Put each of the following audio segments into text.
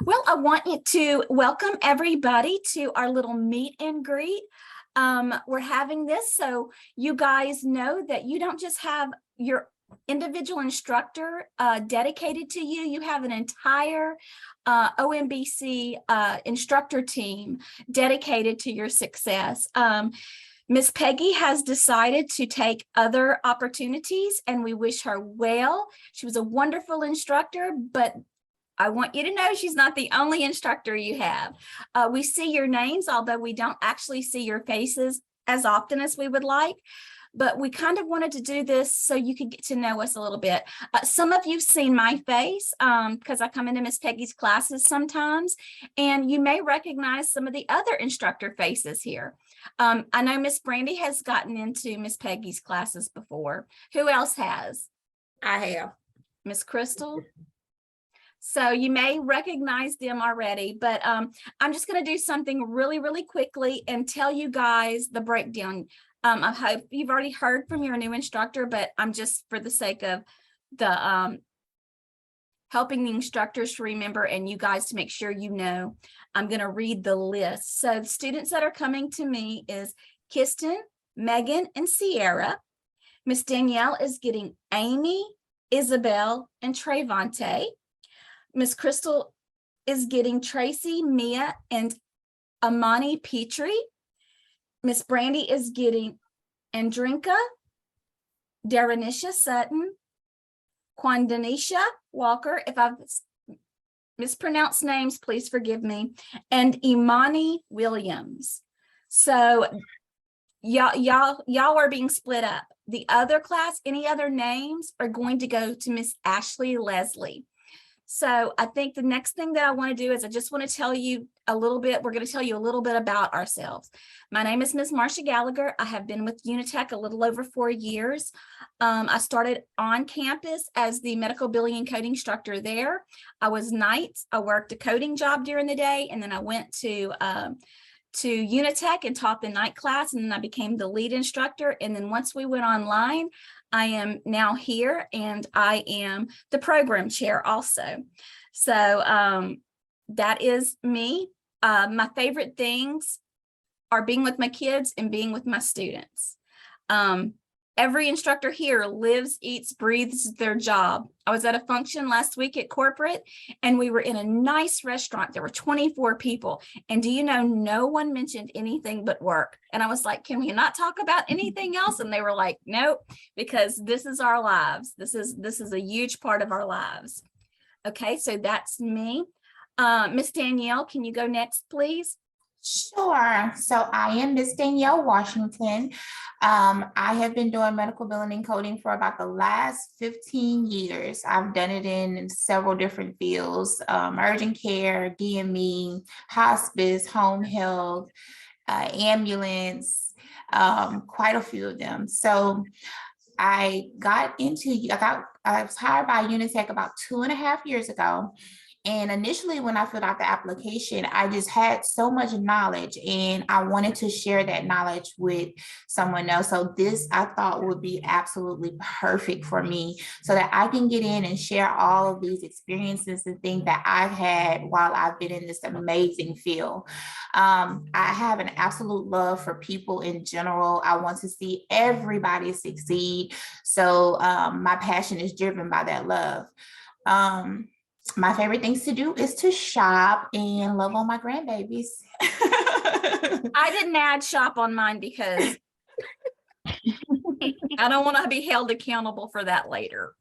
Well, I want you to welcome everybody to our little meet and greet. We're having this so you guys know that you don't just have your individual instructor dedicated to you. You have an entire OMBC instructor team dedicated to your success. Miss Peggy has decided to take other opportunities, and we wish her well. She was a wonderful instructor, but I want you to know she's not the only instructor you have. We see your names, although we don't actually see your faces as often as we would like. But we kind of wanted to do this so you could get to know us a little bit. Some of you've seen my face because I come into Miss Peggy's classes sometimes, and you may recognize some of the other instructor faces here. I know Miss Brandy has gotten into Miss Peggy's classes before. Who else has? I have. Miss Crystal? So you may recognize them already, but I'm just going to do something really, really quickly and tell you guys the breakdown. I hope you've already heard from your new instructor, but I'm just for the sake of the helping the instructors to remember and you guys to make sure you know, I'm going to read the list. So the students that are coming to me is Kiston, Megan, and Sierra. Miss Danielle is getting Amy, Isabel, and Trevante. Miss Crystal is getting Tracy, Mia, and Amani Petrie. Miss Brandy is getting Andrinka, Daranisha Sutton, Quandanisha Walker. If I've mispronounced names, please forgive me. And Imani Williams. So y'all are being split up. The other class, any other names are going to go to Miss Ashley Leslie. So I think the next thing that I want to do is I just want to tell you a little bit. We're going to tell you a little bit about ourselves. My name is Ms. Marsha Gallagher. I have been with Unitech a little over 4 years. I started on campus as the medical billing and coding instructor there. I was nights. I worked a coding job during the day, and then I went to Unitech and taught the night class, and then I became the lead instructor. And then once we went online, I am now here, and I am the program chair also. So that is me. My favorite things are being with my kids and being with my students. Every instructor here lives, eats, breathes their job. I was at a function last week at corporate, and we were in a nice restaurant. There were 24 people. And do you know, no one mentioned anything but work. And I was like, can we not talk about anything else? And they were like, nope, because this is our lives. This is a huge part of our lives. Okay, so that's me. Miss Danielle, can you go next, please? Sure. So I am Miss Danielle Washington. I have been doing medical billing and coding for about the last 15 years. I've done it in several different fields, urgent care, DME, hospice, home health, ambulance, quite a few of them. So I was hired by Unitech about 2.5 years ago. And initially, when I filled out the application, I just had so much knowledge and I wanted to share that knowledge with someone else. So this I thought would be absolutely perfect for me so that I can get in and share all of these experiences and things that I've had while I've been in this amazing field. I have an absolute love for people in general. I want to see everybody succeed. So my passion is driven by that love. My favorite things to do is to shop and love on my grandbabies. I didn't add shop on mine because I don't want to be held accountable for that later.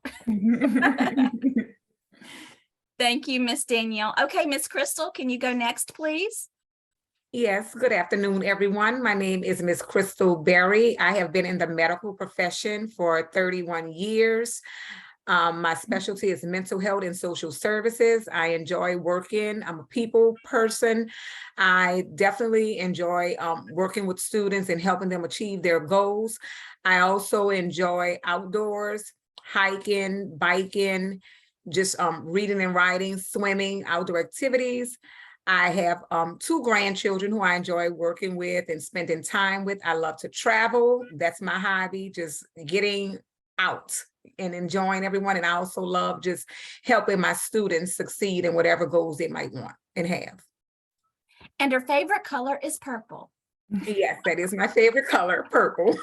Thank you, Miss Danielle. Okay, Miss Crystal, can you go next, please? Yes, good afternoon, everyone. My name is Miss Crystal Berry. I have been in the medical profession for 31 years. My specialty is mental health and social services. I enjoy working. I'm a people person. I definitely enjoy working with students and helping them achieve their goals. I also enjoy outdoors, hiking, biking, just reading and writing, swimming, outdoor activities. I have 2 grandchildren who I enjoy working with and spending time with. I love to travel. That's my hobby, just getting out and enjoying everyone. And I also love just helping my students succeed in whatever goals they might want and have. And her favorite color is purple. Yes, that is my favorite color, purple.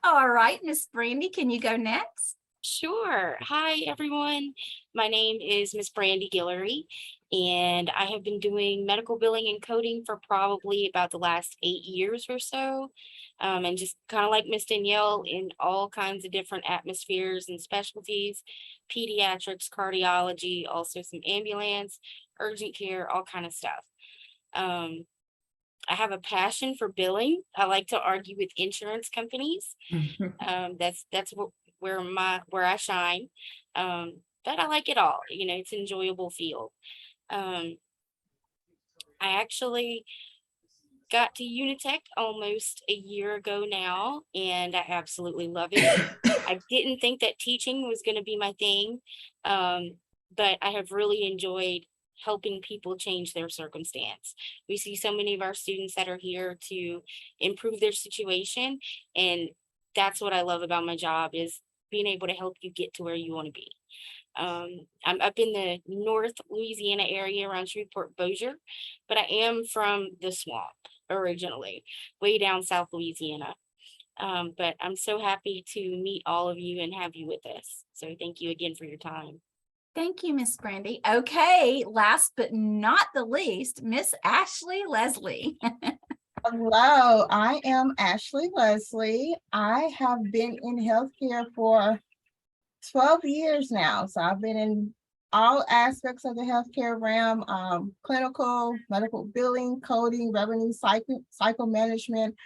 All right, Miss Brandy, can you go next? Sure. Hi, everyone. My name is Miss Brandy Guillory, and I have been doing medical billing and coding for probably about the last 8 years or so. And just kind of like Miss Danielle, in all kinds of different atmospheres and specialties, pediatrics, cardiology, also some ambulance, urgent care, all kind of stuff. I have a passion for billing. I like to argue with insurance companies. That's where I shine. But I like it all. You know, it's an enjoyable field. I actually got to Unitech almost a year ago now, and I absolutely love it. I didn't think that teaching was going to be my thing, but I have really enjoyed helping people change their circumstance. We see so many of our students that are here to improve their situation, and that's what I love about my job, is being able to help you get to where you want to be. I'm up in the North Louisiana area around Shreveport, Bossier, but I am from the swamp originally, way down South Louisiana. But I'm so happy to meet all of you and have you with us. So thank you again for your time. Thank you, Miss Brandy. Okay, last but not the least, Miss Ashley Leslie. Hello, I am Ashley Leslie. I have been in healthcare for 12 years now. So I've been in all aspects of the healthcare realm, clinical, medical billing, coding, revenue cycle management.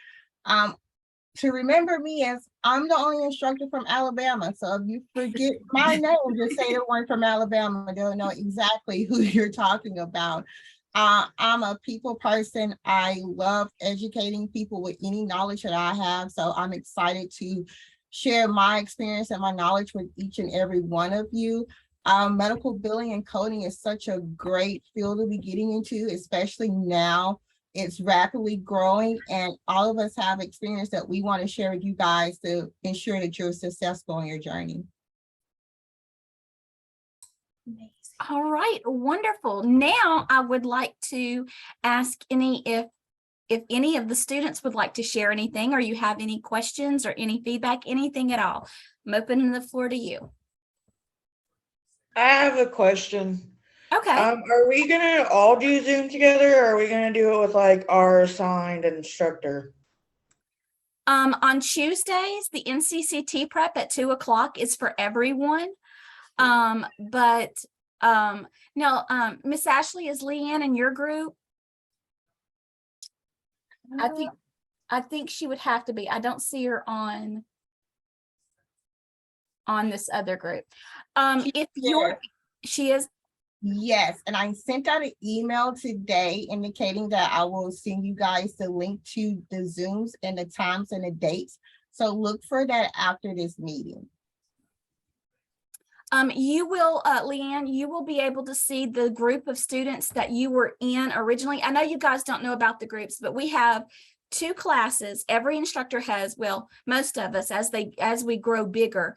To remember me as I'm the only instructor from Alabama. So if you forget my name, just say the one from Alabama. They'll know exactly who you're talking about. I'm a people person. I love educating people with any knowledge that I have. So I'm excited to share my experience and my knowledge with each and every one of you. Medical billing and coding is such a great field to be getting into, especially now. It's rapidly growing, and all of us have experience that we want to share with you guys to ensure that you're successful in your journey. All right, wonderful. Now I would like to ask if any of the students would like to share anything, or you have any questions or any feedback, anything at all. I'm opening the floor to you. I have a question. Okay. Are we gonna all do Zoom together, or are we gonna do it with like our assigned instructor? On Tuesdays, the NCCT prep at 2:00 is for everyone. No, Miss Ashley, is Leanne in your group? I think she would have to be. I don't see her on this other group. She is. Yes, and I sent out an email today indicating that I will send you guys the link to the Zooms and the times and the dates. So look for that after this meeting. You will, Leanne, you will be able to see the group of students that you were in originally. I know you guys don't know about the groups, but we have 2 classes. Every instructor has, well, most of us, as we grow bigger,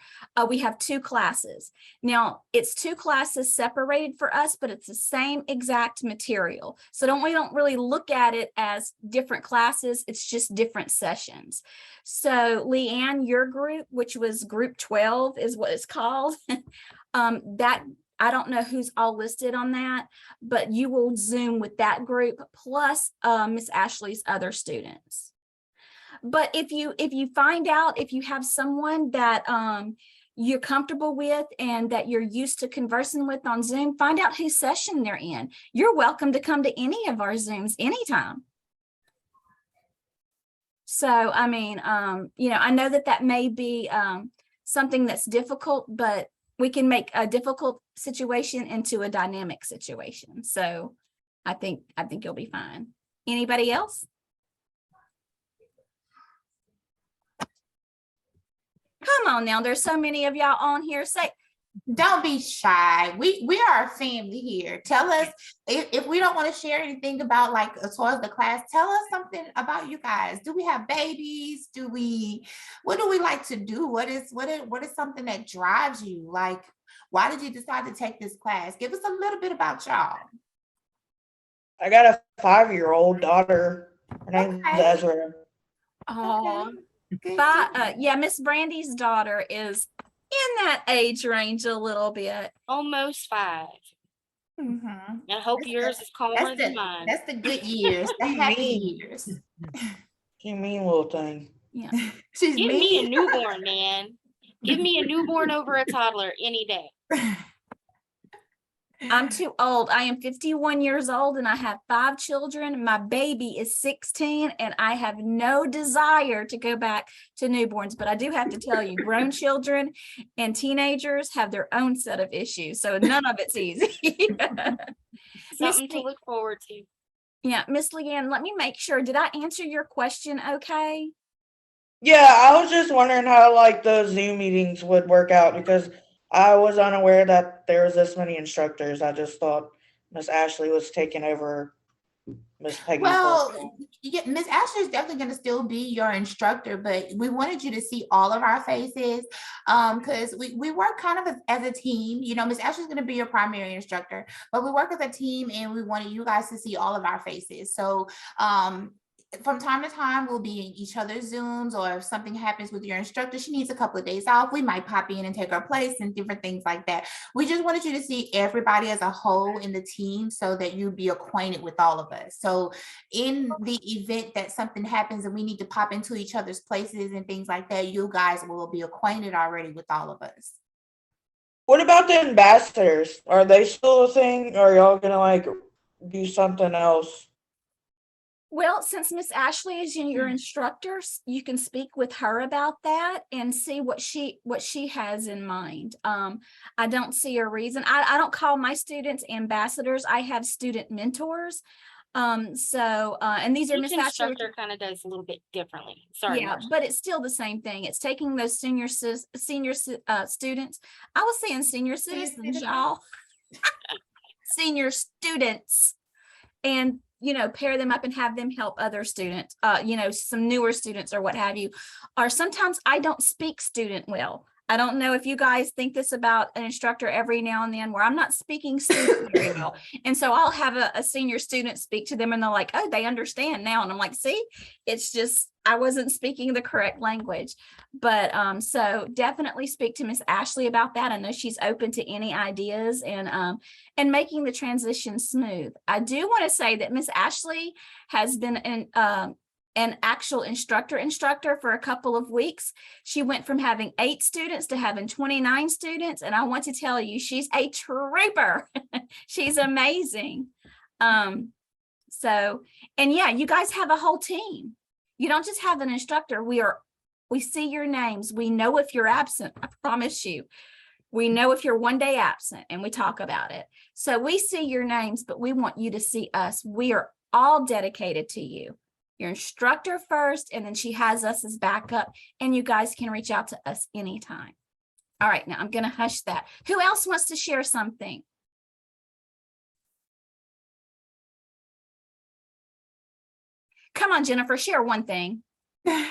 we have 2 classes. Now, it's 2 classes separated for us, but it's the same exact material. So we don't really look at it as different classes. It's just different sessions. So Leanne, your group, which was group 12 is what it's called, that I don't know who's all listed on that, but you will Zoom with that group plus Miss Ashley's other students. But if you find out, if you have someone that you're comfortable with and that you're used to conversing with on Zoom, find out whose session they're in. You're welcome to come to any of our Zooms anytime. So, I mean, I know that may be something that's difficult, but we can make a difficult situation into a dynamic situation. So I think you'll be fine. Anybody else? Come on now, there's so many of y'all on here. Don't be shy. We are a family here. Tell us if we don't want to share anything about like as far as the class, tell us something about you guys. Do we have babies? What do we like to do? What is something that drives you? Like, why did you decide to take this class? Give us a little bit about y'all. I got a 5-year-old daughter. Her name's Okay. Ezra. Oh, Good but deal. yeah, Miss Brandy's daughter is in that age range a little bit. Almost 5. Mhm. I hope That's yours is calmer than mine. That's the good years, the happy years. She a mean little thing. Yeah. She's Give me a mean. newborn, man. Give me a newborn over a toddler any day. I'm too old. I am 51 years old and I have 5 children. My baby is 16 and I have no desire to go back to newborns. But I do have to tell you, grown children and teenagers have their own set of issues. So none of it's easy. Something to look forward to. Yeah, Miss Leanne, let me make sure. Did I answer your question okay? Yeah, I was just wondering how like the Zoom meetings would work out because I was unaware that there was this many instructors. I just thought Miss Ashley was taking over Miss Peggy's Well, role. yeah, Miss Ashley is definitely going to still be your instructor, but we wanted you to see all of our faces because we work kind of as a team. You know, Miss Ashley's going to be your primary instructor, but we work as a team and we wanted you guys to see all of our faces. So from time to time, we'll be in each other's Zooms, or if something happens with your instructor, she needs a couple of days off, we might pop in and take her place and different things like that. We just wanted you to see everybody as a whole in the team so that you'd be acquainted with all of us. So in the event that something happens and we need to pop into each other's places and things like that, you guys will be acquainted already with all of us. What about the ambassadors? Are they still a thing? Or are y'all gonna like do something else? Well, since Miss Ashley is your instructor, you can speak with her about that and see what she has in mind. I don't see a reason. I don't call my students ambassadors. I have student mentors. And these are Each Miss Ashley. instructor kind of does a little bit differently. Sorry, Yeah, Marcia. but it's still the same thing. It's taking those senior students. I was saying senior citizens, citizens. y'all. Senior students, and pair them up and have them help other students, some newer students or what have you. Or sometimes I don't speak student well. I don't know if you guys think this about an instructor every now and then where I'm not speaking student very well. And so I'll have a senior student speak to them and they're like, oh, they understand now. And I'm like, see, it's just, I wasn't speaking the correct language. But so definitely speak to Miss Ashley about that. I know she's open to any ideas and making the transition smooth. I do want to say that Miss Ashley has been an actual instructor for a couple of weeks. She went from having 8 students to having 29 students. And I want to tell you, she's a trooper. She's amazing. And yeah, you guys have a whole team. You don't just have an instructor. We see your names. We know if you're absent. I promise you. We know if you're one day absent and we talk about it. So we see your names, but we want you to see us. We are all dedicated to you. Your instructor first, and then she has us as backup, and you guys can reach out to us anytime. All right, now I'm going to hush that. Who else wants to share something? Come on, Jennifer, share one thing. No,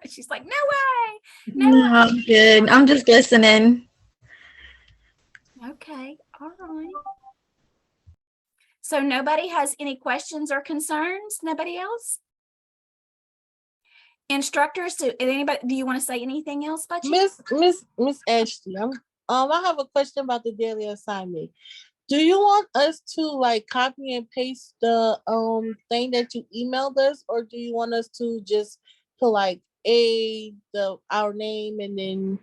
she's like, no way. No, No, I'm good. I'm just listening. Okay, all right. So nobody has any questions or concerns? Nobody else? Instructors, do you want to say anything else, Butchie? Miss Ashley, I have a question about the daily assignment. Do you want us to like copy and paste the thing that you emailed us, or do you want us to just put like our name and then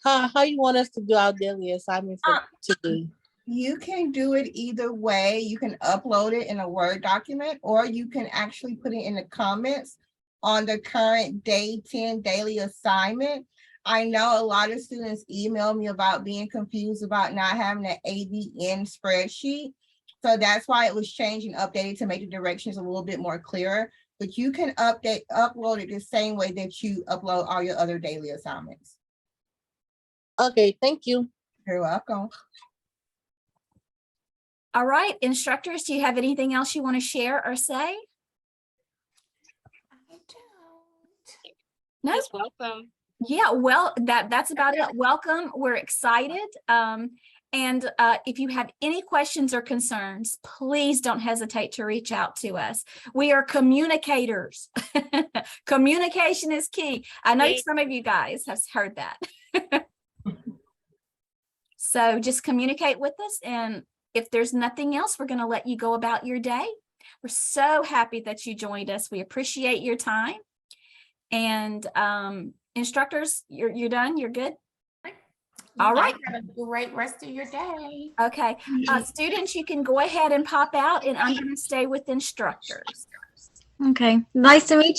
how you want us to do our daily assignment for today? You can do it either way. You can upload it in a Word document, or you can actually put it in the comments on the current day 10 daily assignment. I know a lot of students email me about being confused about not having an ABN spreadsheet. So that's why it was changed and updated to make the directions a little bit more clearer. But you can upload it the same way that you upload all your other daily assignments. Okay, thank you. You're welcome. All right, instructors, do you have anything else you want to share or say? I don't. No? Just welcome. Yeah, well, that's about it. Welcome. We're excited. And if you have any questions or concerns, please don't hesitate to reach out to us. We are communicators. Communication is key. I know Key. some of you guys have heard that. So just communicate with us. And if there's nothing else, we're going to let you go about your day. We're so happy that you joined us. We appreciate your time. And instructors, you're done? You're good? You All guys right. have a great rest of your day. Okay. Students, you can go ahead and pop out, and I'm going to stay with instructors. Okay. Nice to meet